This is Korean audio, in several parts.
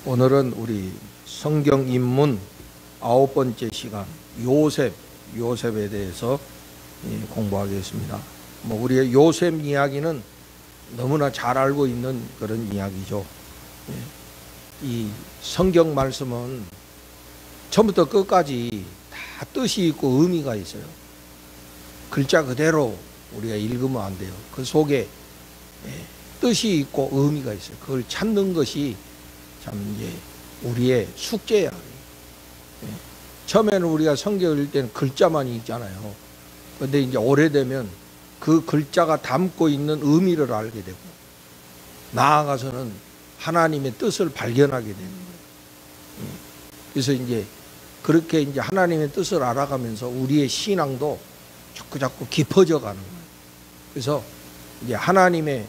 오늘은 우리 성경 입문 9번째 시간 요셉에 대해서 공부하겠습니다. 우리의 요셉 이야기는 너무나 잘 알고 있는 그런 이야기죠. 이 성경 말씀은 처음부터 끝까지 다 뜻이 있고 의미가 있어요. 글자 그대로 우리가 읽으면 안 돼요. 그 속에 뜻이 있고 의미가 있어요. 그걸 찾는 것이 참 이제 우리의 숙제야. 처음에는 우리가 성경을 읽을 때는 글자만 읽잖아요. 근데 이제 오래되면 그 글자가 담고 있는 의미를 알게 되고 나아가서는 하나님의 뜻을 발견하게 되는 거예요. 그래서 이제 그렇게 이제 하나님의 뜻을 알아가면서 우리의 신앙도 자꾸 깊어져 가는 거예요. 그래서 이제 하나님의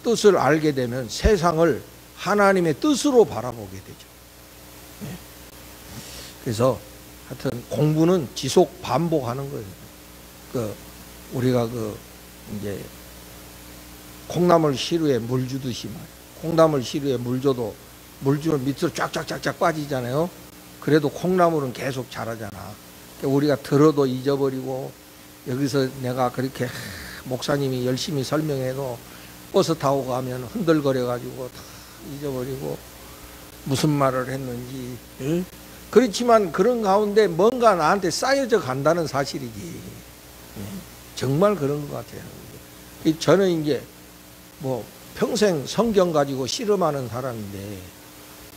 뜻을 알게 되면 세상을 하나님의 뜻으로 바라보게 되죠. 그래서 하여튼 공부는 지속 반복하는 거예요. 우리가 이제 콩나물 시루에 물 주듯이 말이에요. 콩나물 시루에 물 줘도 물 주면 밑으로 쫙쫙쫙쫙 빠지잖아요. 그래도 콩나물은 계속 자라잖아. 우리가 들어도 잊어버리고 여기서 내가 그렇게 목사님이 열심히 설명해도 버스 타고 가면 흔들거려 가지고 다 잊어버리고 무슨 말을 했는지. 그렇지만 그런 가운데 뭔가 나한테 쌓여져 간다는 사실이지. 정말 그런 것 같아요. 저는 이제 평생 성경 가지고 씨름하는 사람인데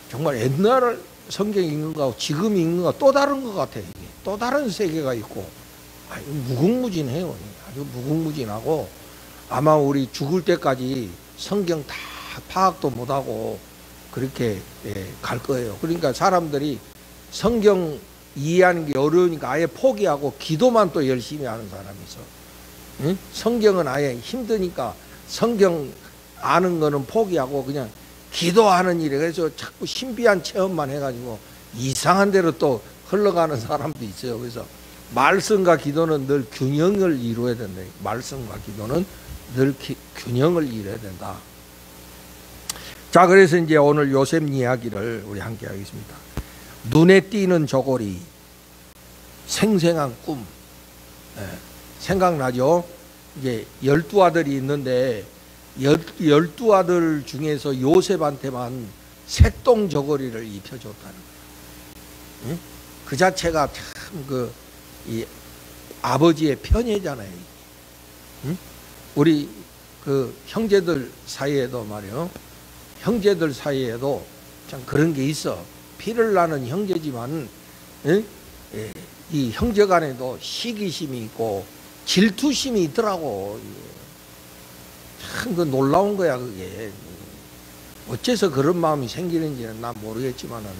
정말 옛날 성경 읽는 거하고 지금 읽는 거 또 다른 것 같아요. 이게. 또 다른 세계가 있고 무궁무진해요. 아주 무궁무진하고 아마 우리 죽을 때까지 성경 다 파악도 못하고 그렇게 갈 거예요. 그러니까 사람들이 성경 이해하는 게 어려우니까 아예 포기하고 기도만 또 열심히 하는 사람이 있어. 응? 성경은 아예 힘드니까 성경 아는 거는 포기하고 그냥 기도하는 일에 그래서 자꾸 신비한 체험만 해가지고 이상한 데로 또 흘러가는 사람도 있어요. 그래서 말씀과 기도는 늘 균형을 이루어야 된다. 말씀과 기도는 늘 균형을 이루어야 된다. 자, 그래서 이제 오늘 요셉 이야기를 우리 함께 하겠습니다. 눈에 띄는 저고리, 생생한 꿈. 생각나죠? 이제 12아들이 있는데 12아들 중에서 요셉한테만 새똥 저고리를 입혀줬다는 거예요. 그 자체가 참 이 아버지의 편애잖아요. 우리 형제들 사이에도 말이요. 형제들 사이에도 참 그런 게 있어. 피를 나는 형제지만 이 형제 간에도 시기심이 있고 질투심이 있더라고. 참 놀라운 거야 그게. 어째서 그런 마음이 생기는지는 난 모르겠지만은.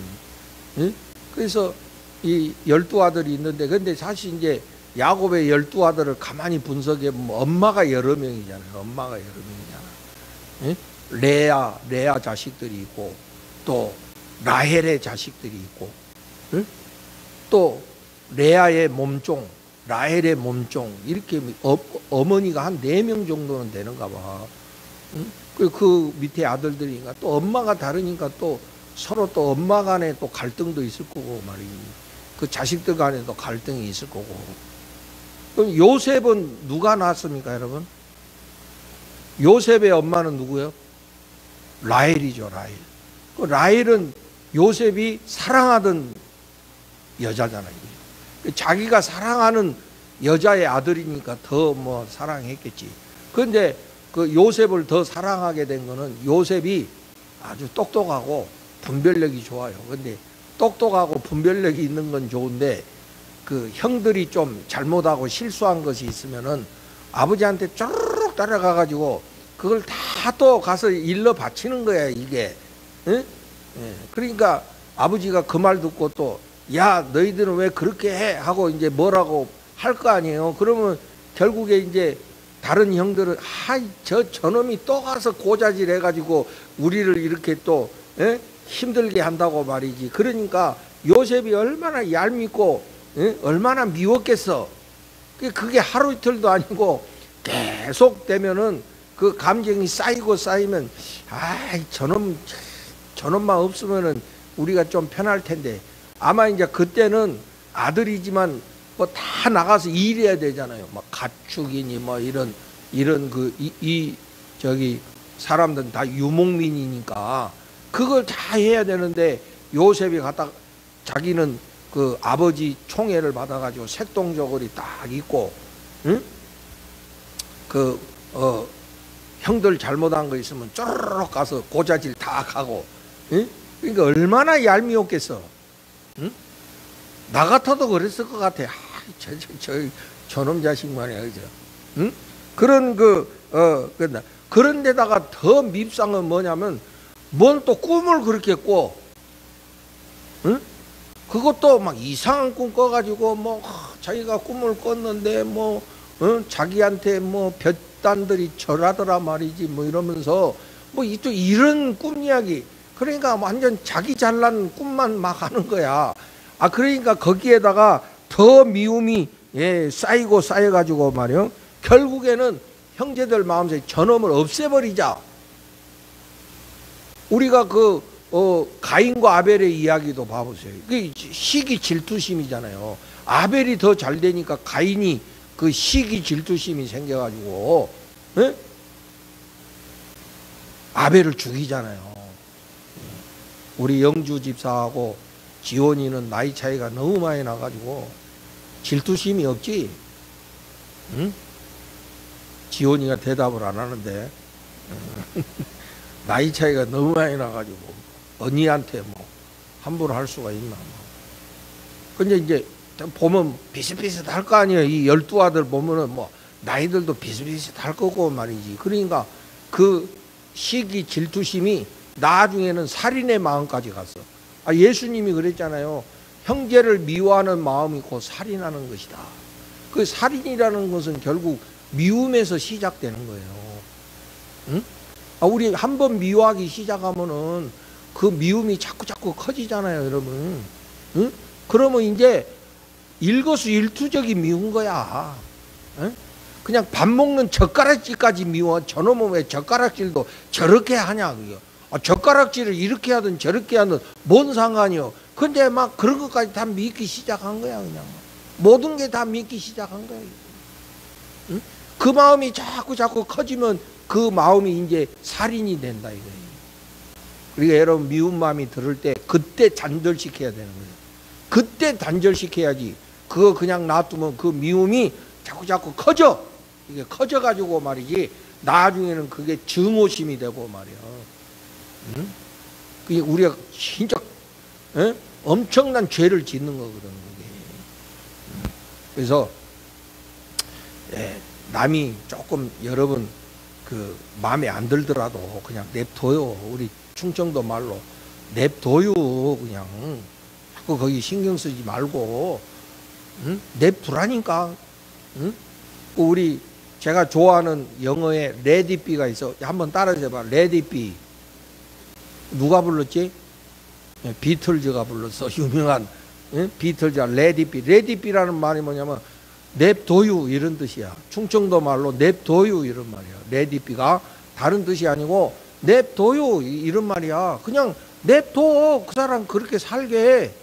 그래서 이 12아들이 있는데 근데 사실 이제 야곱의 12아들을 가만히 분석해 보면 엄마가 여러 명이잖아요. 엄마가 여러 명이잖아. 레아 자식들이 있고 또 라헬의 자식들이 있고 또 레아의 몸종, 라헬의 몸종 이렇게 어머니가 한 4명 정도는 되는가 봐. 그 밑에 아들들이니까 또 엄마가 다르니까 또 서로 또 엄마 간에 또 갈등도 있을 거고 말이지. 그 자식들 간에도 갈등이 있을 거고. 그럼 요셉은 누가 낳았습니까, 여러분? 요셉의 엄마는 누구예요? 라헬이죠, 라헬. 그 라헬은 요셉이 사랑하던 여자잖아요. 자기가 사랑하는 여자의 아들이니까 더 사랑했겠지. 그런데 그 요셉을 더 사랑하게 된 거는 요셉이 아주 똑똑하고 분별력이 좋아요. 근데 똑똑하고 분별력이 있는 건 좋은데 그 형들이 좀 잘못하고 실수한 것이 있으면은 아버지한테 쪼르륵 따라가 가지고 그걸 다 또 가서 일러 바치는 거야 이게. 그러니까 아버지가 그 말 듣고 또 야 너희들은 왜 그렇게 해 하고 이제 뭐라고 할 거 아니에요. 그러면 결국에 이제 다른 형들은 저놈이 또 가서 고자질 해가지고 우리를 이렇게 또 힘들게 한다고 말이지. 그러니까 요셉이 얼마나 얄밉고 얼마나 미웠겠어. 그게 하루 이틀도 아니고 계속 되면은 그 감정이 쌓이고 쌓이면 저놈만 없으면은 우리가 좀 편할 텐데 아마 이제 그때는 아들이지만 뭐 다 나가서 일해야 되잖아요. 막 가축이니 뭐 이런 저기 사람들은 다 유목민이니까 그걸 다 해야 되는데 요셉이 갖다 자기는 그 아버지 총애를 받아가지고 색동저고리 딱 입고, 응? 형들 잘못한 거 있으면 쪼르륵 가서 고자질 다 가고, 응? 그러니까 얼마나 얄미웠겠어. 응? 나 같아도 그랬을 것 같아. 저놈 자식 말이야, 그죠? 응? 그런데다가 더 밉상은 뭐냐면, 뭔 또 꿈을 그렇게 꿔. 응? 그것도 막 이상한 꿈 꿔가지고, 자기가 꿈을 꿨는데, 자기한테 볕단들이 절하더라 말이지, 이러면서, 또 이런 꿈 이야기. 그러니까 완전 자기 잘난 꿈만 막 하는 거야. 그러니까 거기에다가 더 미움이 쌓여가지고 말이요. 결국에는 형제들 마음속에 저놈을 없애버리자. 우리가 가인과 아벨의 이야기도 봐보세요. 그 시기 질투심이잖아요. 아벨이 더 잘 되니까 가인이 그 시기 질투심이 생겨가지고, 에? 아벨을 죽이잖아요. 우리 영주 집사하고 지원이는 나이 차이가 너무 많이 나가지고 질투심이 없지. 응? 지원이가 대답을 안 하는데 나이 차이가 너무 많이 나가지고 언니한테 함부로 할 수가 있나. 근데 이제 보면 비슷비슷할 거 아니에요. 이 12아들 보면은 나이들도 비슷비슷할 거고 말이지. 그러니까 그 시기 질투심이 나중에는 살인의 마음까지 갔어. 예수님이 그랬잖아요. 형제를 미워하는 마음이 곧 살인하는 것이다. 그 살인이라는 것은 결국 미움에서 시작되는 거예요. 응? 우리 한번 미워하기 시작하면은 그 미움이 자꾸 커지잖아요, 여러분. 응? 그러면 이제 일거수일투족이 미운 거야. 응? 그냥 밥 먹는 젓가락질까지 미워. 저놈은 왜 젓가락질도 저렇게 하냐, 그게. 젓가락질을 이렇게 하든 저렇게 하든 뭔 상관이요. 근데 막 그런 것까지 다 믿기 시작한 거야, 그냥. 모든 게 다 믿기 시작한 거야. 응? 그 마음이 자꾸 커지면 그 마음이 이제 살인이 된다, 이거예요. 그러니까 여러분, 미운 마음이 들을 때 그때 단절시켜야 되는 거예요. 그때 단절시켜야지. 그거 그냥 놔두면 그 미움이 자꾸 커져. 이게 커져가지고 말이지. 나중에는 그게 증오심이 되고 말이야. 응? 그게 우리가 진짜 엄청난 죄를 짓는 거거든. 그게. 그래서 남이 조금 여러분 그 마음에 안 들더라도 그냥 냅둬요. 우리 충청도 말로 냅둬요. 그냥 자꾸 거기 신경 쓰지 말고, 응? 냅두라니까. 응? 우리 제가 좋아하는 영어에 레디비가 있어. 한번 따라서 해봐. 레디비. 누가 불렀지? 비틀즈가 불렀어. 유명한 비틀즈가 레디비. 레디비라는 말이 뭐냐면 냅둬요 이런 뜻이야. 충청도 말로 냅둬요 이런 말이야. 레디비가 다른 뜻이 아니고 냅둬요 이런 말이야. 그냥 냅둬. 그 사람 그렇게 살게.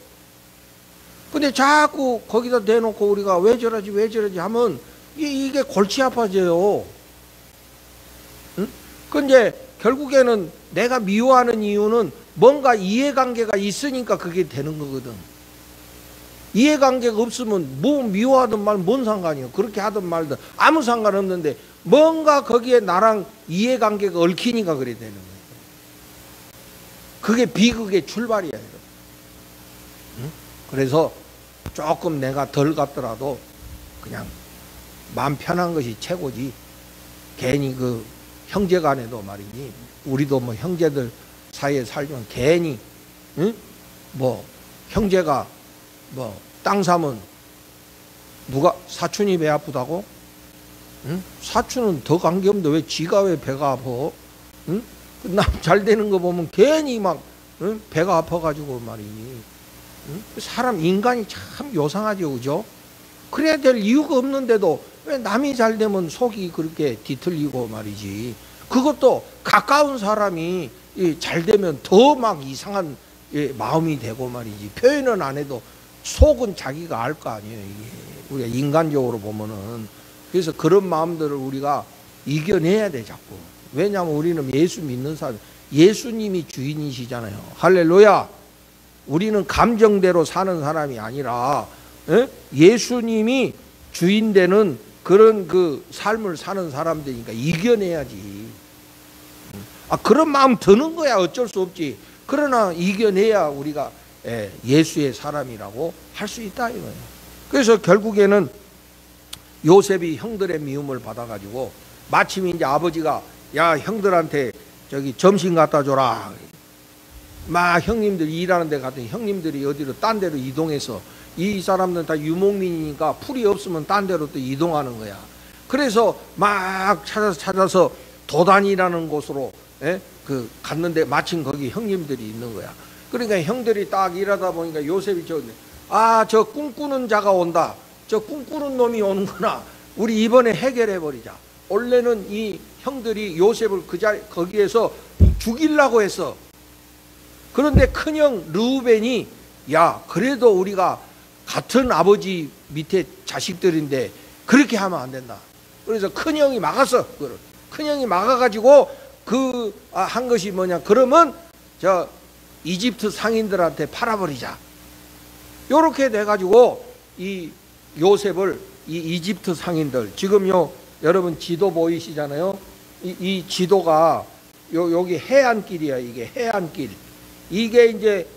근데 자꾸 거기다 대놓고 우리가 왜 저러지 하면 이게 골치 아파져요. 응? 근데 결국에는 내가 미워하는 이유는 뭔가 이해관계가 있으니까 그게 되는 거거든. 이해관계가 없으면 미워하든 말 뭔 상관이요. 그렇게 하든 말든 아무 상관없는데 뭔가 거기에 나랑 이해관계가 얽히니까 그래 되는 거예요. 그게 비극의 출발이야. 응? 그래서 조금 내가 덜 같더라도 그냥 마음 편한 것이 최고지. 괜히 그 형제간에도 말이지. 우리도 형제들 사이에 살면 괜히 응? 형제가 땅 사면 누가 사촌이 배 아프다고? 응? 사촌은 더 관계없는데 왜 지가 왜 배가 아파? 응? 남 잘 되는 거 보면 괜히 막 응? 배가 아파가지고 말이니. 응? 사람 인간이 참 요상하죠, 그죠? 그래야 될 이유가 없는데도 왜 남이 잘 되면 속이 그렇게 뒤틀리고 말이지. 그것도 가까운 사람이 잘 되면 더 막 이상한 마음이 되고 말이지. 표현은 안 해도 속은 자기가 알 거 아니에요. 이게 우리가 인간적으로 보면은. 그래서 그런 마음들을 우리가 이겨내야 돼 자꾸. 왜냐하면 우리는 예수 믿는 사람, 예수님이 주인이시잖아요. 할렐루야. 우리는 감정대로 사는 사람이 아니라 예수님이 주인 되는 그런 그 삶을 사는 사람들이니까 이겨내야지. 그런 마음 드는 거야. 어쩔 수 없지. 그러나 이겨내야 우리가 예수의 사람이라고 할 수 있다 이거예요. 그래서 결국에는 요셉이 형들의 미움을 받아가지고 마침 이제 아버지가 야 형들한테 저기 점심 갖다 줘라. 막 형님들이 일하는 데 갔더니 형님들이 어디로 딴 데로 이동해서 이 사람들은 다 유목민이니까 풀이 없으면 딴 데로 또 이동하는 거야. 그래서 막 찾아서 도단이라는 곳으로 갔는데 마침 거기 형님들이 있는 거야. 그러니까 형들이 딱 일하다 보니까 요셉이 저 꿈꾸는 자가 온다. 저 꿈꾸는 놈이 오는구나. 우리 이번에 해결해 버리자. 원래는 이 형들이 요셉을 거기에서 죽이려고 했어. 그런데 큰형 르우벤이 야 그래도 우리가 같은 아버지 밑에 자식들인데 그렇게 하면 안 된다. 그래서 큰형이 막았어. 큰형이 막아가지고 한 것이 뭐냐. 그러면 저 이집트 상인들한테 팔아버리자. 요렇게 돼가지고 이 요셉을 이 이집트 상인들 지금요 여러분 지도 보이시잖아요. 이 지도가 여기 해안길이야. 이게 해안길. 이게 이제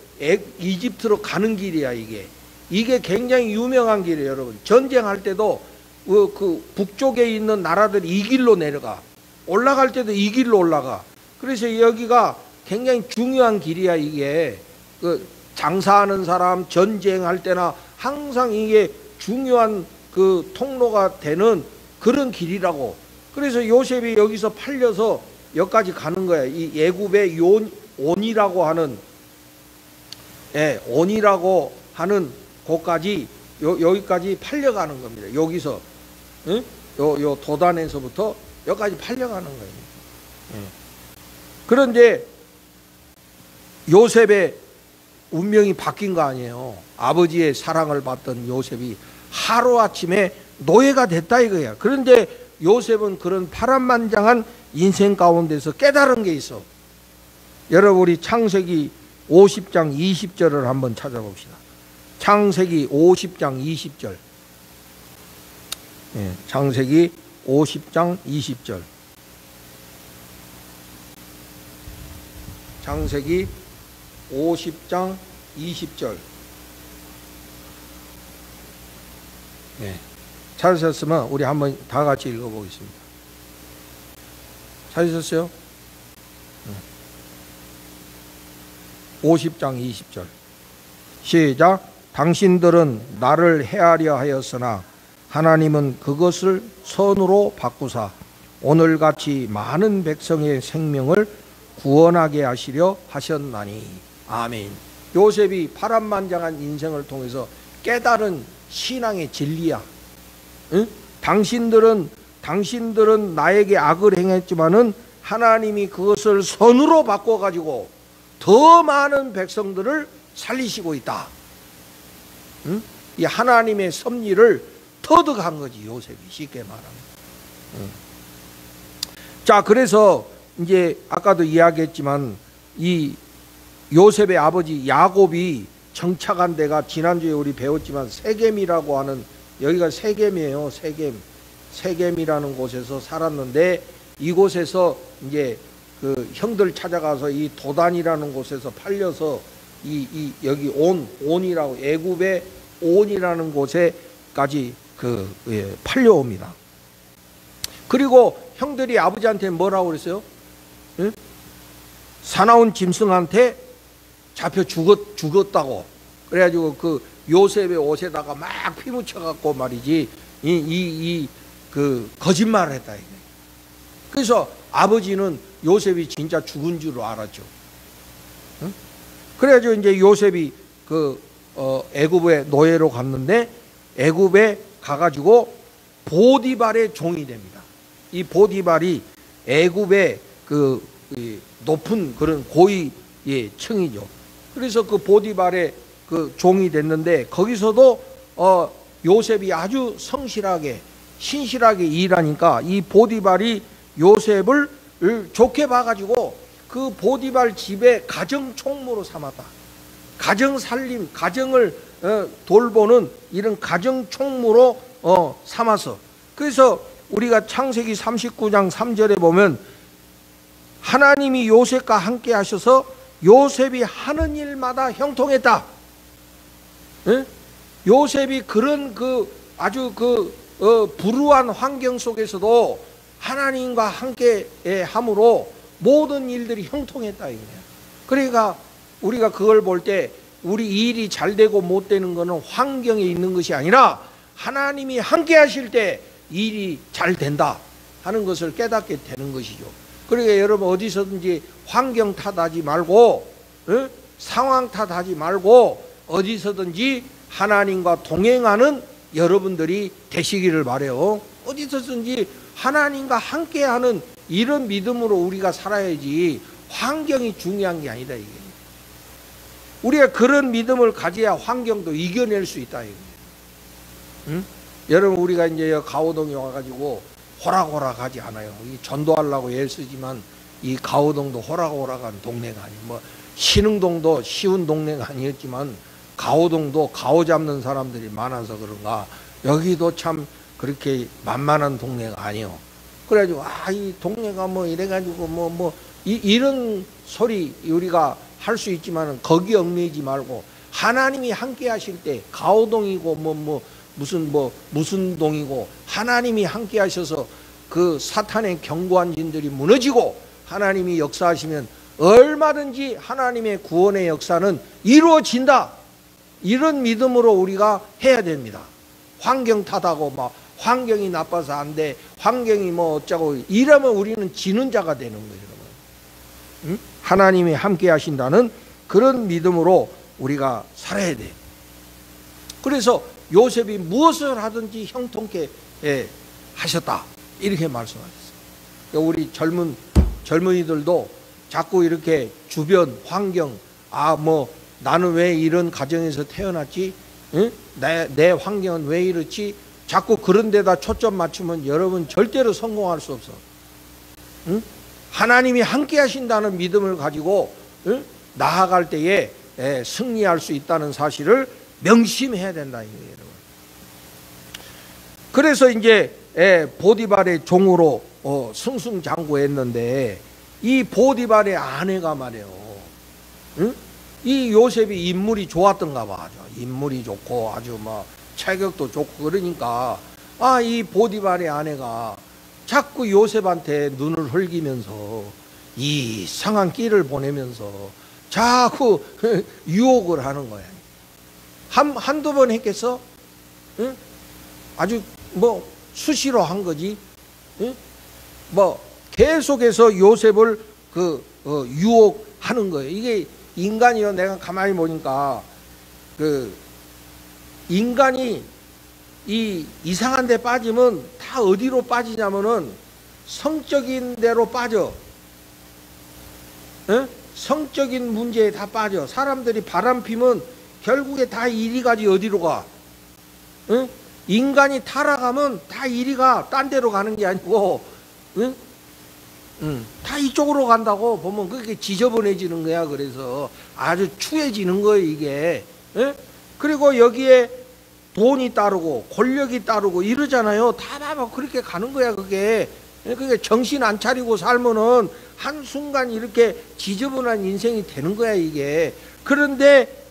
이집트로 가는 길이야. 이게 굉장히 유명한 길이에요. 여러분 전쟁할 때도 그 북쪽에 있는 나라들이 이 길로 내려가. 올라갈 때도 이 길로 올라가. 그래서 여기가 굉장히 중요한 길이야. 이게 그 장사하는 사람 전쟁할 때나 항상 이게 중요한 그 통로가 되는 그런 길이라고. 그래서 요셉이 여기서 팔려서 여기까지 가는 거야. 이 애굽의 온이라고 하는 온이라고 하는 곳까지 여기까지 팔려가는 겁니다. 여기서 요 도단에서부터 여기까지 팔려가는 거예요. 그런데 요셉의 운명이 바뀐 거 아니에요. 아버지의 사랑을 받던 요셉이 하루아침에 노예가 됐다 이거야. 그런데 요셉은 그런 파란만장한 인생 가운데서 깨달은 게 있어. 여러분 우리 창세기 50장 20절을 한번 찾아봅시다. 창세기 50장 20절. 창세기 50장 20절. 창세기 50장 20절. 찾으셨으면 우리 한번 다 같이 읽어보겠습니다. 찾으셨어요? 50장 20절. 시작. 당신들은 나를 해하려 하였으나 하나님은 그것을 선으로 바꾸사 오늘같이 많은 백성의 생명을 구원하게 하시려 하셨나니. 아멘. 요셉이 파란만장한 인생을 통해서 깨달은 신앙의 진리야. 응? 당신들은 나에게 악을 행했지만은 하나님이 그것을 선으로 바꿔가지고 더 많은 백성들을 살리시고 있다. 응? 이 하나님의 섭리를 터득한 거지 요셉이. 쉽게 말하면. 응. 자, 그래서 이제 아까도 이야기했지만 이 요셉의 아버지 야곱이 정착한 데가 지난주에 우리 배웠지만 세겜이라고 하는, 여기가 세겜이에요. 세겜이라는 곳에서 살았는데 이곳에서 이제 그 형들 찾아가서 이 도단이라는 곳에서 팔려서 여기 온이라고 애굽의 온이라는 곳에까지 팔려옵니다. 그리고 형들이 아버지한테 뭐라고 그랬어요? 응? 사나운 짐승한테 잡혀 죽었다고. 그래가지고 그 요셉의 옷에다가 막 피 묻혀갖고 말이지 그 거짓말을 했다 이게. 그래서 아버지는 요셉이 진짜 죽은 줄 알았죠. 응? 그래가지고 이제 요셉이 애굽의 노예로 갔는데 애굽에 가가지고 보디발의 종이 됩니다. 이 보디발이 애굽의 높은 그런 고위의 층이죠. 그래서 그 보디발의 그 종이 됐는데 거기서도 요셉이 아주 성실하게 신실하게 일하니까 이 보디발이 요셉을 좋게 봐가지고 그 보디발 집에 가정 총무로 삼았다. 가정 살림, 가정을 돌보는 이런 가정 총무로 삼아서, 그래서 우리가 창세기 39장 3절에 보면 하나님이 요셉과 함께 하셔서 요셉이 하는 일마다 형통했다. 예? 요셉이 그런 아주 불우한 환경 속에서도 하나님과 함께 함으로 모든 일들이 형통했다 이거예요. 그러니까 우리가 그걸 볼 때 우리 일이 잘 되고 못 되는 것은 환경에 있는 것이 아니라 하나님이 함께 하실 때 일이 잘 된다 하는 것을 깨닫게 되는 것이죠. 그러니까 여러분 어디서든지 환경 탓하지 말고 상황 탓하지 말고 어디서든지 하나님과 동행하는 여러분들이 되시기를 바라요. 어디서든지 하나님과 함께하는 이런 믿음으로 우리가 살아야지 환경이 중요한 게 아니다 이게. 우리가 그런 믿음을 가져야 환경도 이겨낼 수 있다 이게. 응? 여러분 우리가 이제 가오동에 와가지고 호락호락하지 않아요. 이 전도하려고 애쓰지만 이 가오동도 호락호락한 동네가 아니에요. 뭐 신흥동도 쉬운 동네가 아니었지만 가오동도 가오 잡는 사람들이 많아서 그런가 여기도 참 그렇게 만만한 동네가 아니에요. 그래가지고 이 동네가 뭐 이래가지고 이런 소리 우리가 할 수 있지만은 거기 얽매이지 말고 하나님이 함께 하실 때 가오동이고 무슨 동이고 하나님이 함께 하셔서 그 사탄의 견고한 진들이 무너지고 하나님이 역사하시면 얼마든지 하나님의 구원의 역사는 이루어진다. 이런 믿음으로 우리가 해야 됩니다. 환경 탓하고 환경이 나빠서 안 돼, 환경이 어쩌고 이러면 우리는 지는 자가 되는 거예요. 응? 하나님이 함께 하신다는 그런 믿음으로 우리가 살아야 돼. 그래서 요셉이 무엇을 하든지 형통케 하셨다 이렇게 말씀하셨어요. 우리 젊은이들도 자꾸 이렇게 주변 환경 나는 왜 이런 가정에서 태어났지? 응? 내 환경은 왜 이렇지? 자꾸 그런 데다 초점 맞추면 여러분 절대로 성공할 수 없어. 응? 하나님이 함께 하신다는 믿음을 가지고 나아갈 때에 승리할 수 있다는 사실을 명심해야 된다 이거예요, 여러분. 그래서 이제 보디발의 종으로 승승장구했는데 이 보디발의 아내가 말이에요. 이 요셉이 인물이 좋았던가 봐. 인물이 좋고 아주 체격도 좋고 그러니까 이 보디발의 아내가 자꾸 요셉한테 눈을 흘기면서 이상한 끼를 보내면서 자꾸 유혹을 하는 거야. 한두 번 했겠어? 응? 아주 수시로 한 거지. 응? 계속해서 요셉을 유혹하는 거예요. 이게 인간이요. 내가 가만히 보니까 인간이 이상한 데 빠지면 다 어디로 빠지냐면은 성적인 데로 빠져. 에? 성적인 문제에 다 빠져. 사람들이 바람 피면 결국에 다 이리 가지 어디로 가. 에? 인간이 타락하면 다 이리 가. 딴 데로 가는 게 아니고 다 이쪽으로 간다고 보면 그게 지저분해지는 거야. 그래서 아주 추해지는 거예요 이게. 에? 그리고 여기에 돈이 따르고 권력이 따르고 이러잖아요. 다 그렇게 가는 거야 그게. 그게 정신 안 차리고 살면은 한순간 이렇게 지저분한 인생이 되는 거야 이게. 그런데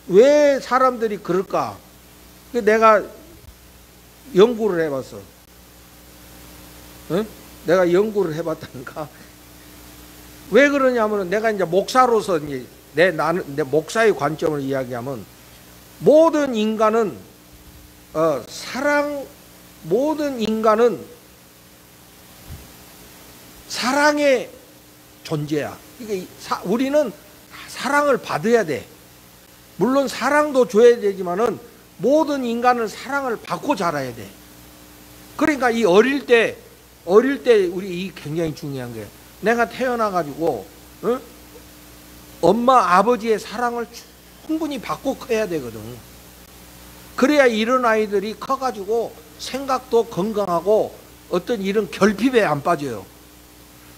왜 사람들이 그럴까? 내가 연구를 해봤어. 응? 내가 연구를 해봤다니까. 왜 그러냐면은 내가 이제 목사로서 이제 내 목사의 관점을 이야기하면 모든 인간은 사랑의 존재야. 우리는 사랑을 받아야 돼. 물론 사랑도 줘야 되지만은 모든 인간은 사랑을 받고 자라야 돼. 그러니까 이 어릴 때 우리 이 굉장히 중요한 거예요. 내가 태어나가지고 엄마 아버지의 사랑을 충분히 받고 커야 되거든. 그래야 이런 아이들이 커가지고 생각도 건강하고 어떤 이런 결핍에 안 빠져요.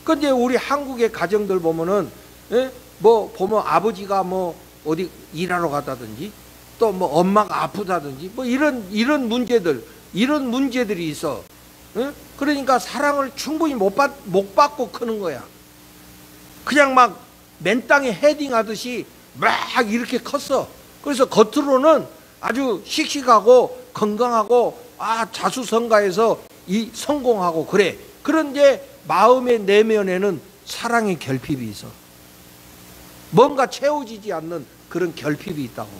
근데 우리 한국의 가정들 보면은, 예? 뭐 보면 아버지가 뭐 어디 일하러 갔다든지 또 뭐 엄마가 아프다든지 뭐 이런 문제들이 있어. 예? 그러니까 사랑을 충분히 못 받고 크는 거야. 그냥 막 맨땅에 헤딩하듯이 막 이렇게 컸어. 그래서 겉으로는 아주 씩씩하고 건강하고 자수성가해서 성공하고 그래. 그런데 마음의 내면에는 사랑의 결핍이 있어. 뭔가 채워지지 않는 그런 결핍이 있다고.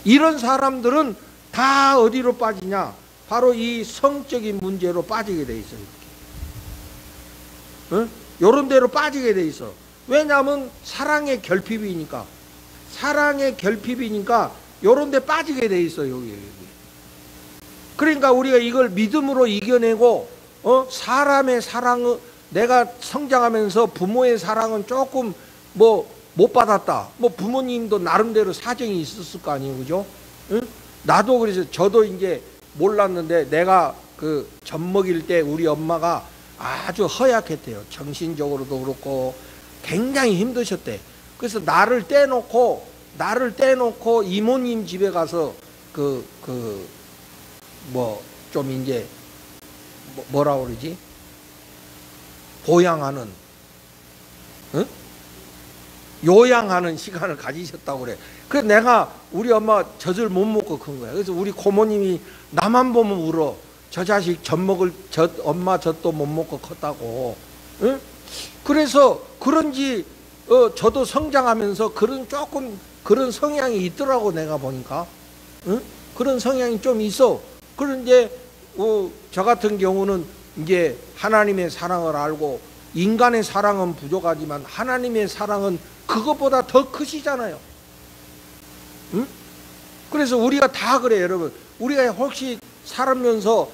이런 사람들은 다 어디로 빠지냐? 바로 이 성적인 문제로 빠지게 돼 있어요. 응? 요런 데로 빠지게 돼 있어. 왜냐하면 사랑의 결핍이니까. 사랑의 결핍이니까 요런 데 빠지게 돼 있어. 여기. 그러니까 우리가 이걸 믿음으로 이겨내고 사람의 사랑은, 내가 성장하면서 부모의 사랑은 조금 뭐 못 받았다. 뭐 부모님도 나름대로 사정이 있었을 거 아니에요, 그죠? 응? 나도 그래서 저도 이제 몰랐는데 내가 그 젖 먹일 때 우리 엄마가 아주 허약했대요. 정신적으로도 그렇고 굉장히 힘드셨대. 그래서 나를 떼놓고 이모님 집에 가서 좀 이제 뭐라 그러지? 보양하는, 응? 요양하는 시간을 가지셨다고 그래. 그래서 내가 우리 엄마 젖을 못 먹고 큰 거야. 그래서 우리 고모님이 나만 보면 울어. 저 자식 엄마 젖도 못 먹고 컸다고. 응? 그래서 그런지 저도 성장하면서 그런 성향이 있더라고. 내가 보니까. 응? 그런 성향이 좀 있어. 그런데 저 같은 경우는 이제 하나님의 사랑을 알고, 인간의 사랑은 부족하지만 하나님의 사랑은 그것보다 더 크시잖아요. 응? 그래서 우리가 다 그래, 여러분. 우리가 혹시 살면서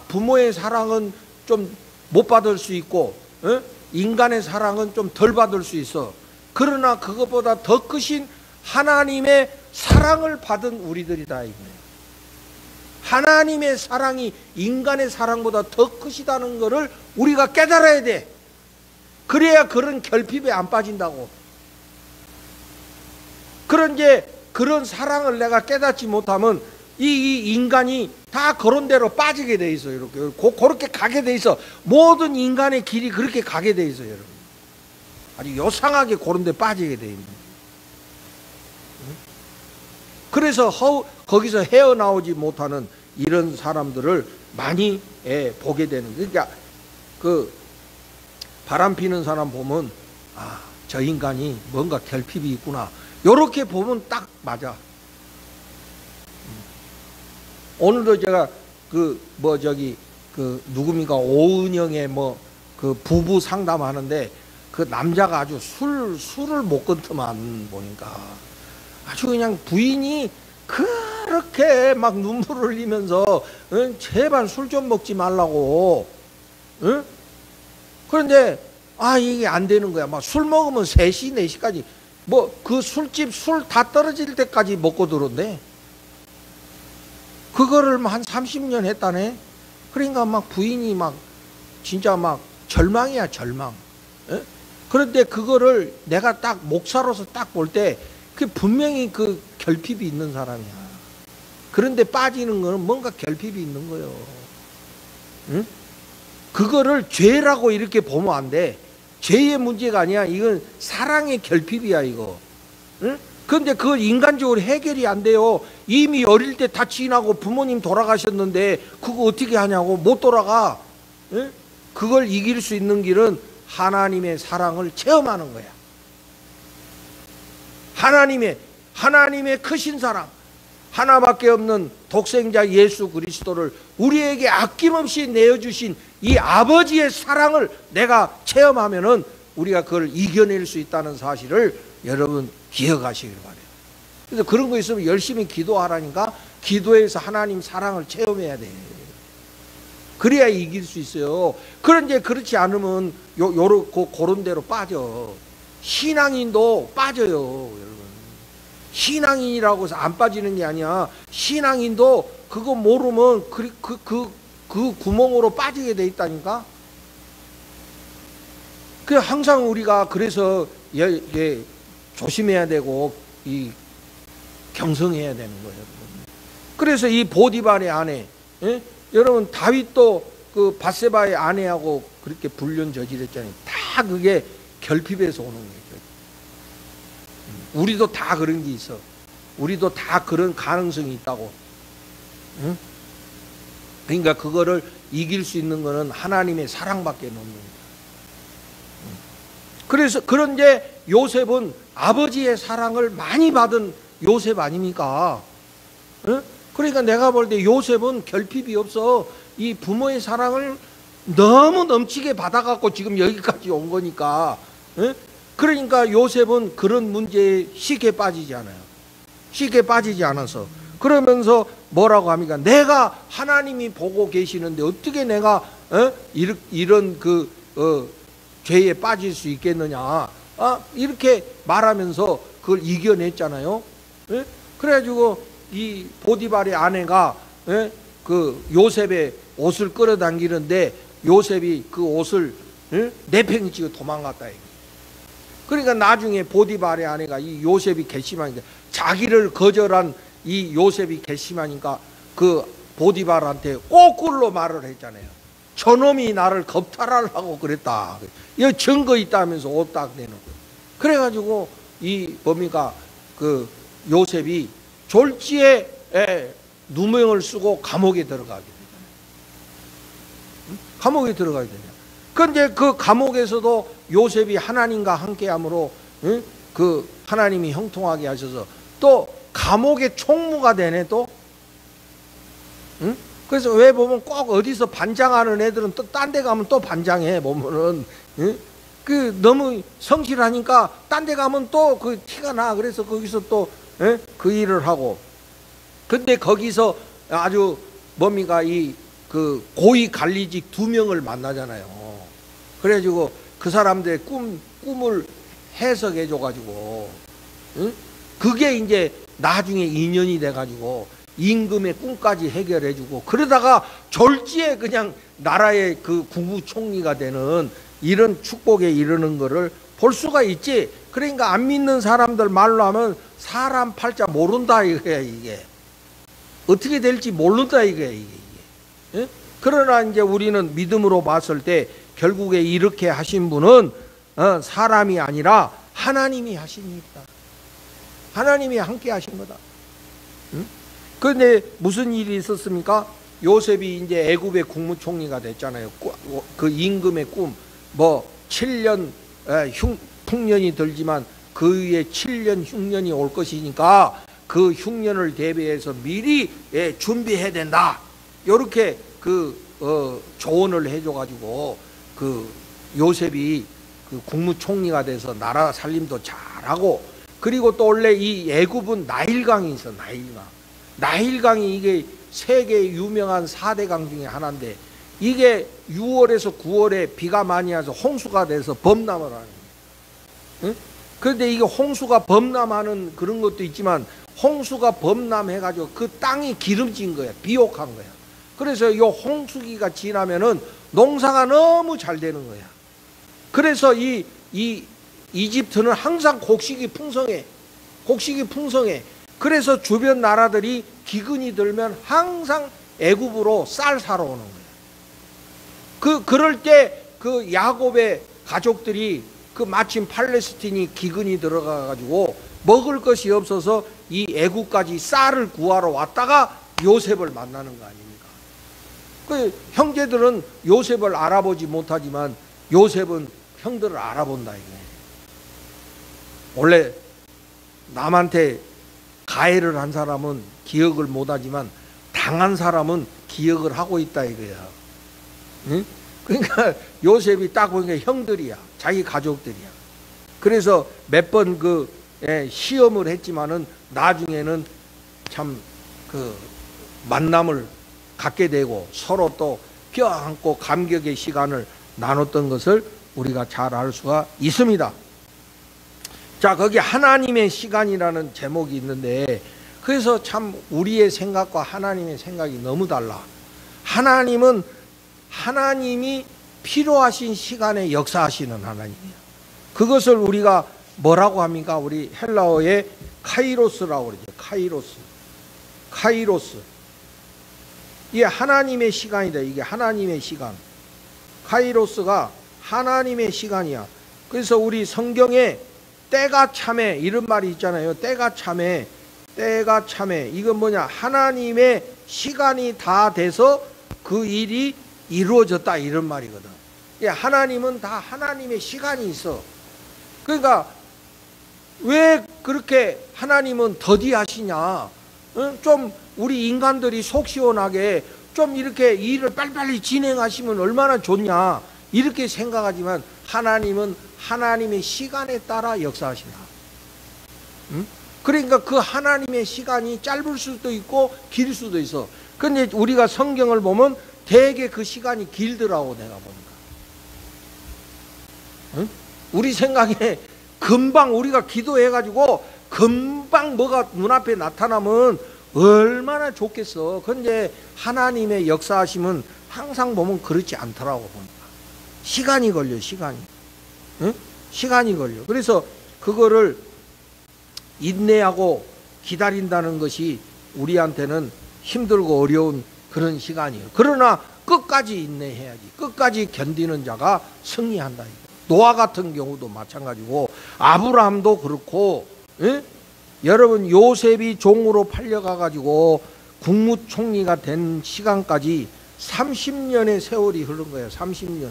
부모의 사랑은 좀 못 받을 수 있고, 응? 인간의 사랑은 좀 덜 받을 수 있어. 그러나 그것보다 더 크신 하나님의 사랑을 받은 우리들이다 이거예요. 하나님의 사랑이 인간의 사랑보다 더 크시다는 것을 우리가 깨달아야 돼. 그래야 그런 결핍에 안 빠진다고. 그런데 그런 사랑을 내가 깨닫지 못하면 이 인간이 다 그런 대로 빠지게 돼 있어요. 이렇게 그렇게 가게 돼 있어. 모든 인간의 길이 그렇게 가게 돼 있어요, 여러분. 아주 요상하게 그런 데 빠지게 돼 있는. 그래서 거기서 헤어나오지 못하는 이런 사람들을 많이 보게 되는. 그러니까 그 바람 피는 사람 보면 저 인간이 뭔가 결핍이 있구나. 요렇게 보면 딱 맞아. 오늘도 제가 누굽니까? 오은영의 그 부부 상담하는데 그 남자가 아주 술을 못 끊더만 보니까 아주 그냥 부인이 그렇게 막 눈물을 흘리면서 제발 술 좀 먹지 말라고. 응? 그런데 이게 안 되는 거야. 막 술 먹으면 3시, 4시까지 그 술집 술 다 떨어질 때까지 먹고 들어온대. 그거를 한 30년 했다네. 그러니까 막 부인이 막 진짜 막 절망이야, 절망. 에? 그런데 그거를 내가 딱 목사로서 딱 볼 때 그 분명히 그 결핍이 있는 사람이야. 그런데 빠지는 거는 뭔가 결핍이 있는 거예요. 응? 그거를 죄라고 이렇게 보면 안 돼. 죄의 문제가 아니야. 이건 사랑의 결핍이야, 이거. 응? 그런데 그걸 인간적으로 해결이 안 돼요. 이미 어릴 때 다 지나고 부모님 돌아가셨는데 그거 어떻게 하냐고. 못 돌아가. 응? 그걸 이길 수 있는 길은 하나님의 사랑을 체험하는 거야. 하나님의 크신 사랑, 하나밖에 없는 독생자 예수 그리스도를 우리에게 아낌없이 내어주신 이 아버지의 사랑을 내가 체험하면은 우리가 그걸 이겨낼 수 있다는 사실을 여러분 기억하시길 바래요. 그래서 그런 거 있으면 열심히 기도하라니까. 기도해서 하나님 사랑을 체험해야 돼. 그래야 이길 수 있어요. 그런데 그렇지 않으면 그런 데로 빠져. 신앙인도 빠져요, 여러분. 신앙인이라고 해서 안 빠지는 게 아니야. 신앙인도 그거 모르면 그 구멍으로 빠지게 돼 있다니까. 그 항상 우리가 그래서 조심해야 되고 이 경성해야 되는 거예요. 그래서 이 보디발의 아내, 여러분 다윗도 그 밧세바의 아내하고 그렇게 불륜 저질했잖아요. 다 그게 결핍에서 오는 거죠. 우리도 다 그런 게 있어. 우리도 다 그런 가능성이 있다고. 응? 그러니까 그거를 이길 수 있는 거는 하나님의 사랑밖에 없는 거예요. 그래서 그런데 요셉은 아버지의 사랑을 많이 받은 요셉 아닙니까? 응? 그러니까 내가 볼 때 요셉은 결핍이 없어. 이 부모의 사랑을 너무 넘치게 받아갖고 지금 여기까지 온 거니까. 응? 그러니까 요셉은 그런 문제에 쉽게 빠지지 않아요. 쉽게 빠지지 않아서. 그러면서 뭐라고 합니까? 내가 하나님이 보고 계시는데 어떻게 내가 이런 죄에 빠질 수 있겠느냐? 이렇게 말하면서 그걸 이겨냈잖아요. 그래가지고 이 보디발의 아내가 그 요셉의 옷을 끌어당기는데 요셉이 그 옷을 내팽개치고 도망갔다. 그러니까 나중에 보디발의 아내가 이 요셉이 괘씸하니까 자기를 거절한 이 요셉이 괘씸하니까 그 보디발한테 거꾸로 말을 했잖아요. 저놈이 나를 겁탈하려고 그랬다. 이 증거 있다면서 옷 딱 내는 거예요. 그래가지고 이 뭡니까 그 요셉이 졸지에 누명을 쓰고 감옥에 들어가게 되잖아요. 감옥에 들어가게 되냐. 그런데 그 감옥에서도 요셉이 하나님과 함께함으로 그 하나님이 형통하게 하셔서 또 감옥의 총무가 되네 또. 그래서 왜 보면 꼭 어디서 반장하는 애들은 또 딴 데 가면 또 반장해 보면은 그 너무 성실하니까 딴 데 가면 또 그 티가 나. 그래서 거기서 또 그 일을 하고. 근데 거기서 아주 뭡니까 이 그 고위 관리직 2명을 만나잖아요. 그래가지고 그 사람들의 꿈을 해석해 줘가지고 그게 이제 나중에 인연이 돼가지고 임금의 꿈까지 해결해 주고 그러다가 졸지에 그냥 나라의 그 국무총리가 되는 이런 축복에 이르는 거를 볼 수가 있지. 그러니까 안 믿는 사람들 말로 하면 사람 팔자 모른다 이거야. 이게 어떻게 될지 모른다 이거야. 이게. 그러나 이제 우리는 믿음으로 봤을 때 결국에 이렇게 하신 분은 사람이 아니라 하나님이 하신 일이다. 하나님이 함께 하신 거다. 그런데 무슨 일이 있었습니까? 요셉이 이제 애굽의 국무총리가 됐잖아요. 그 임금의 꿈, 뭐 7년 풍년이 들지만 그 위에 7년 흉년이 올 것이니까 그 흉년을 대비해서 미리 준비해야 된다. 이렇게 조언을 해줘가지고 그 요셉이 그 국무총리가 돼서 나라 살림도 잘하고 그리고 또 원래 이 애굽은 나일강이 있어. 나일강이 이게 세계 유명한 4대강 중에 하나인데 이게 6월에서 9월에 비가 많이 와서 홍수가 돼서 범람을 하는 거예요. 그런데 이게 홍수가 범람하는 그런 것도 있지만 홍수가 범람해가지고 그 땅이 기름진 거야. 비옥한 거야. 그래서 이 홍수기가 지나면은 농사가 너무 잘 되는 거야. 그래서 이 이집트는 항상 곡식이 풍성해. 그래서 주변 나라들이 기근이 들면 항상 애굽으로 쌀 사러 오는 거야. 그럴 때 그 야곱의 가족들이 그 마침 팔레스틴이 기근이 들어가 가지고 먹을 것이 없어서 이 애굽까지 쌀을 구하러 왔다가 요셉을 만나는 거 아닙니까? 그 형제들은 요셉을 알아보지 못하지만 요셉은 형들을 알아본다 이게. 원래 남한테 가해를 한 사람은 기억을 못하지만 당한 사람은 기억을 하고 있다 이거야. 응? 그러니까 요셉이 딱 보니까 형들이야. 자기 가족들이야. 그래서 몇 번 시험을 했지만은 나중에는 참 그 만남을 갖게 되고 서로 또 껴안고 감격의 시간을 나눴던 것을 우리가 잘 알 수가 있습니다. 자, 거기 하나님의 시간이라는 제목이 있는데, 그래서 참 우리의 생각과 하나님의 생각이 너무 달라. 하나님은 하나님이 필요하신 시간에 역사하시는 하나님이에요. 그것을 우리가 뭐라고 합니까? 우리 헬라어에 카이로스라고 그러죠. 카이로스. 이게 하나님의 시간이다. 이게 하나님의 시간. 카이로스가 하나님의 시간이야. 그래서 우리 성경에 때가 참해 이런 말이 있잖아요. 때가 참해. 이건 뭐냐? 하나님의 시간이 다 돼서 그 일이 이루어졌다 이런 말이거든. 하나님은 다 하나님의 시간이 있어. 그러니까 왜 그렇게 하나님은 더디하시냐? 좀 우리 인간들이 속 시원하게 좀 이렇게 일을 빨리빨리 진행하시면 얼마나 좋냐 이렇게 생각하지만, 하나님은 하나님의 시간에 따라 역사하신다. 그러니까 그 하나님의 시간이 짧을 수도 있고 길 수도 있어. 근데 우리가 성경을 보면 되게 그 시간이 길더라고, 내가 보니까. 우리 생각에 금방 우리가 기도해가지고 금방 뭐가 눈앞에 나타나면 얼마나 좋겠어. 그런데 하나님의 역사하심은 항상 보면 그렇지 않더라고, 보니까. 시간이 걸려, 시간이. 시간이 걸려. 그래서 그거를 인내하고 기다린다는 것이 우리한테는 힘들고 어려운 그런 시간이에요. 그러나 끝까지 인내해야지. 끝까지 견디는 자가 승리한다. 노아 같은 경우도 마찬가지고, 아브라함도 그렇고, 여러분 요셉이 종으로 팔려가가지고 국무총리가 된 시간까지 30년의 세월이 흐른 거예요. 30년.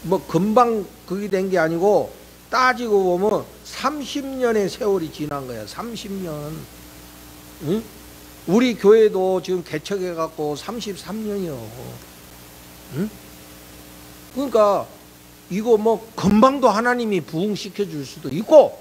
뭐 금방 그게 된 게 아니고 따지고 보면 30년의 세월이 지난 거예요. 30년. 우리 교회도 지금 개척해갖고 33년이요. 그러니까 이거 뭐 금방도 하나님이 부흥시켜 줄 수도 있고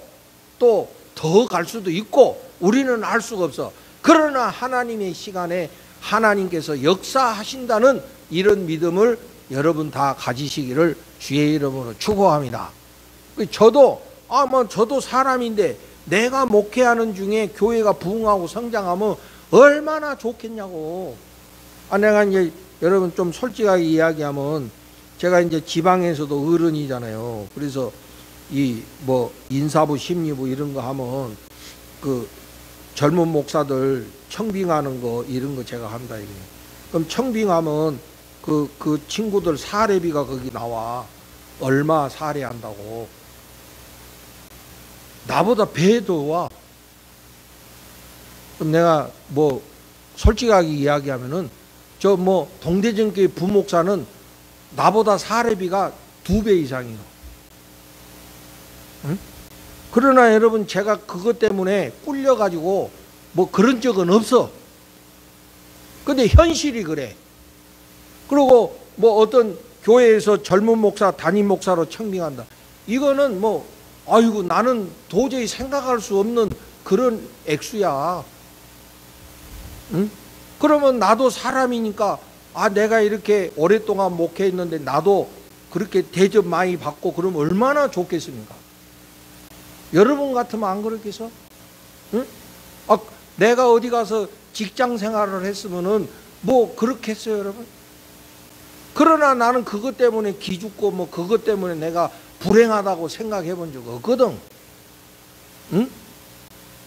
또 더 갈 수도 있고 우리는 알 수가 없어. 그러나 하나님의 시간에 하나님께서 역사하신다는 이런 믿음을 여러분 다 가지시기를 주의 이름으로 축복합니다. 저도 저도 사람인데 내가 목회하는 중에 교회가 부흥하고 성장하면 얼마나 좋겠냐고. 내가 이제 여러분 좀 솔직하게 이야기하면, 제가 이제 지방에서도 어른이잖아요. 그래서 이 뭐 인사부, 심리부 이런 거 하면 그 젊은 목사들 청빙하는 거 이런 거 제가 한다 이거예요. 그럼 청빙하면 그 친구들 사례비가 거기 나와. 얼마 사례한다고. 나보다 배도 와. 그럼 내가 뭐 솔직하게 이야기하면은 저 뭐 동대전교회 부목사는 나보다 사례비가 2배 이상이요. 그러나 여러분 제가 그것 때문에 꿀려가지고 뭐 그런 적은 없어. 근데 현실이 그래. 그리고 뭐 어떤 교회에서 젊은 목사, 담임 목사로 청빙한다. 이거는 뭐 아이고 나는 도저히 생각할 수 없는 그런 액수야. 그러면 나도 사람이니까 내가 이렇게 오랫동안 목회했는데 나도 그렇게 대접 많이 받고 그러면 얼마나 좋겠습니까? 여러분 같으면 안 그렇겠어? 내가 어디 가서 직장 생활을 했으면은 뭐 그렇겠어요, 여러분? 그러나 나는 그것 때문에 기죽고 뭐 그것 때문에 내가 불행하다고 생각해 본 적 없거든.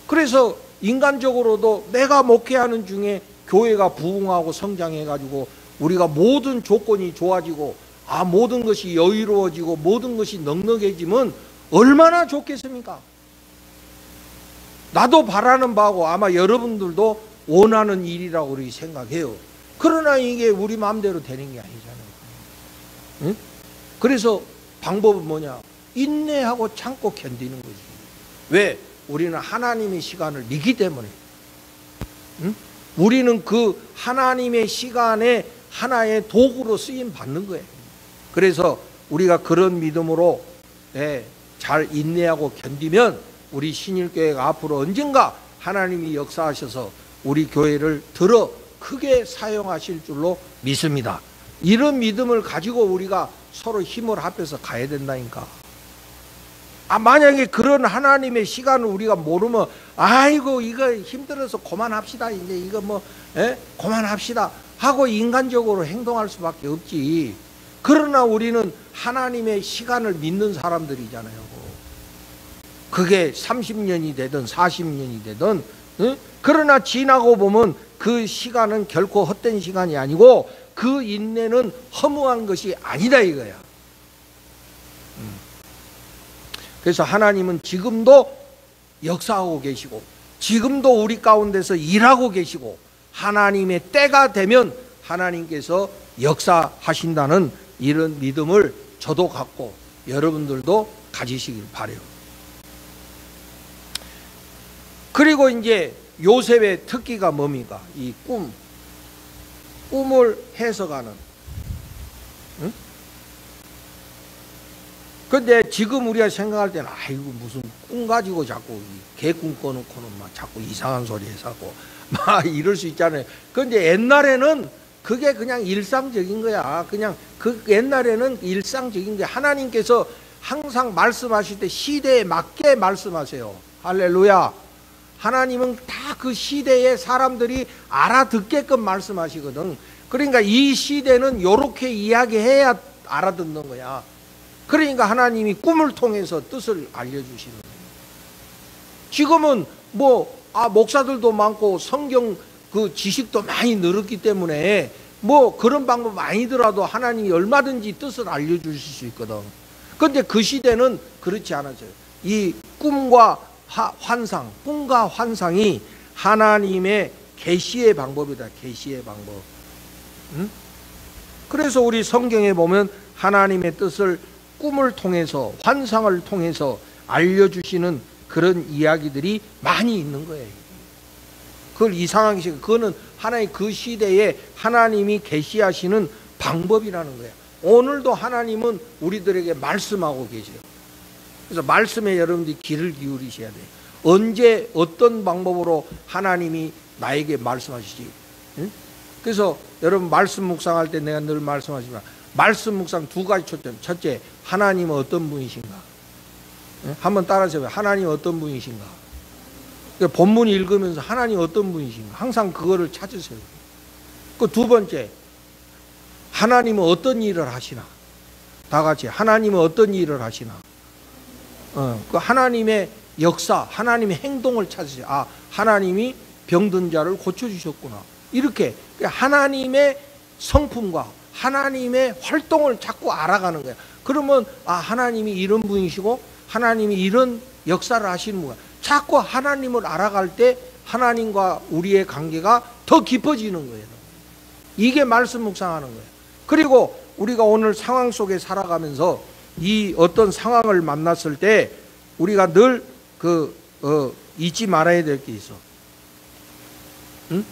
그래서 인간적으로도 내가 목회하는 중에 교회가 부흥하고 성장해가지고 우리가 모든 조건이 좋아지고 모든 것이 여유로워지고 모든 것이 넉넉해지면 얼마나 좋겠습니까? 나도 바라는 바고 아마 여러분들도 원하는 일이라고 우리 생각해요. 그러나 이게 우리 마음대로 되는 게 아니잖아요. 그래서 방법은 뭐냐? 인내하고 참고 견디는 거지. 왜? 우리는 하나님의 시간을 믿기 때문에. 우리는 그 하나님의 시간에 하나의 도구로 쓰임 받는 거예요. 그래서 우리가 그런 믿음으로 잘 인내하고 견디면 우리 신일교회가 앞으로 언젠가 하나님이 역사하셔서 우리 교회를 들어 크게 사용하실 줄로 믿습니다. 이런 믿음을 가지고 우리가 서로 힘을 합해서 가야 된다니까. 만약에 그런 하나님의 시간을 우리가 모르면 아이고 이거 힘들어서 그만합시다. 이제 이거 뭐 그만합시다 하고 인간적으로 행동할 수밖에 없지. 그러나 우리는 하나님의 시간을 믿는 사람들이잖아요. 그게 30년이 되든 40년이 되든 그러나 지나고 보면 그 시간은 결코 헛된 시간이 아니고 그 인내는 허무한 것이 아니다 이거야. 그래서 하나님은 지금도 역사하고 계시고 지금도 우리 가운데서 일하고 계시고 하나님의 때가 되면 하나님께서 역사하신다는 이런 믿음을 저도 갖고 여러분들도 가지시길 바라요. 그리고 이제 요셉의 특기가 뭡니까? 이 꿈을 해석하는. 근데 지금 우리가 생각할 때는 아이고 무슨 꿈 가지고 자꾸 개꿈 꿔놓고는 막 자꾸 이상한 소리 해서 막 이럴 수 있잖아요. 근데 옛날에는 그게 그냥 일상적인 거야. 그냥 그 옛날에는 일상적인 게 하나님께서 항상 말씀하실 때 시대에 맞게 말씀하세요. 할렐루야. 하나님은 다 그 시대에 사람들이 알아듣게끔 말씀하시거든. 그러니까 이 시대는 요렇게 이야기해야 알아듣는 거야. 그러니까 하나님이 꿈을 통해서 뜻을 알려주시는 거예요. 지금은 목사들도 많고 성경 그 지식도 많이 늘었기 때문에 그런 방법 많이더라도 하나님이 얼마든지 뜻을 알려주실 수 있거든. 그런데 그 시대는 그렇지 않았어요. 이 꿈과 꿈과 환상이 하나님의 계시의 방법이다. 계시의 방법. 그래서 우리 성경에 보면 하나님의 뜻을 꿈을 통해서 환상을 통해서 알려주시는 그런 이야기들이 많이 있는 거예요. 그걸 이상하게 생각해요. 그거는 하나의 그 시대에 하나님이 계시하시는 방법이라는 거예요. 오늘도 하나님은 우리들에게 말씀하고 계세요. 그래서 말씀에 여러분들이 귀를 기울이셔야 돼요. 언제 어떤 방법으로 하나님이 나에게 말씀하시지? 응? 그래서 여러분 말씀 묵상할 때 내가 늘 말씀하지만 말씀 묵상 두 가지 초점. 첫째, 하나님은 어떤 분이신가? 응? 한번 따라하세요. 하나님은 어떤 분이신가? 그러니까 본문 읽으면서 하나님 어떤 분이신가? 항상 그거를 찾으세요. 그 두 번째, 하나님은 어떤 일을 하시나? 다 같이 하나님은 어떤 일을 하시나? 그 하나님의 역사, 하나님의 행동을 찾으세요. 하나님이 병든 자를 고쳐주셨구나. 이렇게 하나님의 성품과 하나님의 활동을 자꾸 알아가는 거예요. 그러면 하나님이 이런 분이시고 하나님이 이런 역사를 하시는 거야. 자꾸 하나님을 알아갈 때 하나님과 우리의 관계가 더 깊어지는 거예요. 이게 말씀 묵상하는 거예요. 그리고 우리가 오늘 상황 속에 살아가면서 이 어떤 상황을 만났을 때 우리가 늘 잊지 말아야 될 게 있어. 응?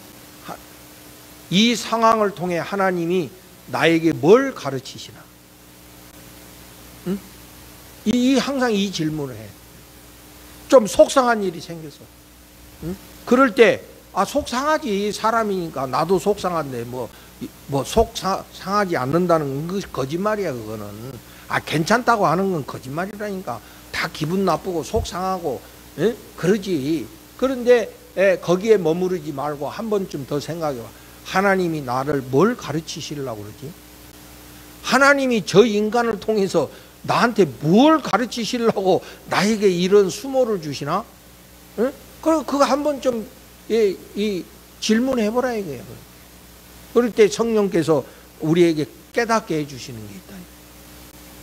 이 상황을 통해 하나님이 나에게 뭘 가르치시나? 응? 항상 이 질문을 해. 좀 속상한 일이 생겼어. 응? 그럴 때 속상하지. 사람이니까 나도 속상한데 속상하지 않는다는 건 거짓말이야. 그거는 괜찮다고 하는 건 거짓말이라니까. 다 기분 나쁘고 속상하고 그러지. 그런데 거기에 머무르지 말고 한 번쯤 더 생각해봐. 하나님이 나를 뭘 가르치시려고 그러지? 하나님이 저 인간을 통해서 나한테 뭘 가르치시려고 나에게 이런 수모를 주시나? 그거 한 번쯤 질문해보라 이거예요. 그럴 때 성령께서 우리에게 깨닫게 해주시는 게 있다.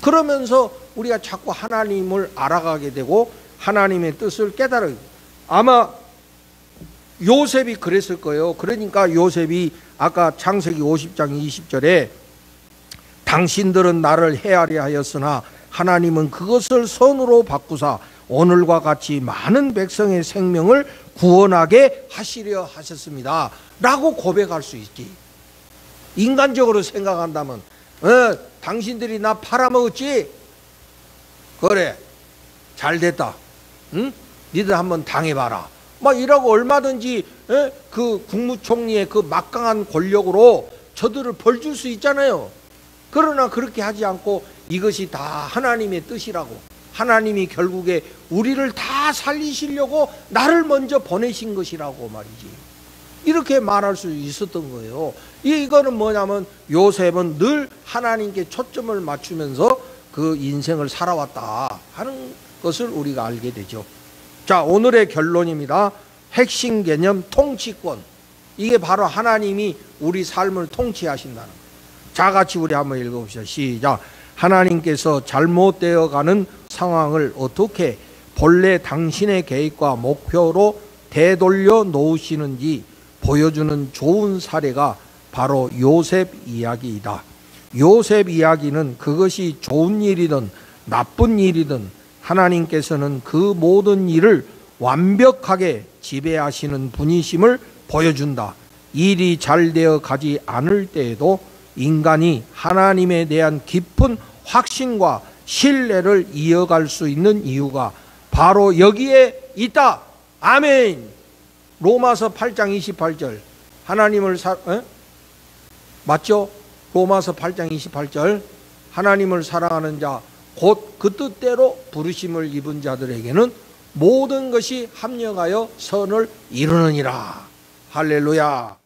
그러면서 우리가 자꾸 하나님을 알아가게 되고 하나님의 뜻을 깨달아요. 아마 요셉이 그랬을 거예요. 그러니까 요셉이 아까 창세기 50장 20절에 당신들은 나를 해하려 하였으나 하나님은 그것을 선으로 바꾸사 오늘과 같이 많은 백성의 생명을 구원하게 하시려 하셨습니다. 라고 고백할 수 있지. 인간적으로 생각한다면 당신들이 나 팔아먹었지? 그래 잘됐다. 응? 니들 한번 당해봐라. 막 이라고 얼마든지 그 국무총리의 그 막강한 권력으로 저들을 벌 줄 수 있잖아요. 그러나 그렇게 하지 않고 이것이 다 하나님의 뜻이라고 하나님이 결국에 우리를 다 살리시려고 나를 먼저 보내신 것이라고 말이지. 이렇게 말할 수 있었던 거예요. 이거는 뭐냐면 요셉은 늘 하나님께 초점을 맞추면서 그 인생을 살아왔다 하는 것을 우리가 알게 되죠. 자, 오늘의 결론입니다. 핵심 개념 통치권. 이게 바로 하나님이 우리 삶을 통치하신다는 거예요. 자, 같이 우리 한번 읽어봅시다. 시작. 하나님께서 잘못되어 가는 상황을 어떻게 본래 당신의 계획과 목표로 되돌려 놓으시는지 보여주는 좋은 사례가 바로 요셉 이야기이다. 요셉 이야기는 그것이 좋은 일이든 나쁜 일이든 하나님께서는 그 모든 일을 완벽하게 지배하시는 분이심을 보여준다. 일이 잘 되어 가지 않을 때에도 인간이 하나님에 대한 깊은 확신과 신뢰를 이어갈 수 있는 이유가 바로 여기에 있다. 아멘. 로마서 8장 28절. 하나님을 맞죠? 로마서 8장 28절. 하나님을 사랑하는 자 곧 그 뜻대로 부르심을 입은 자들에게는 모든 것이 합력하여 선을 이루느니라. 할렐루야.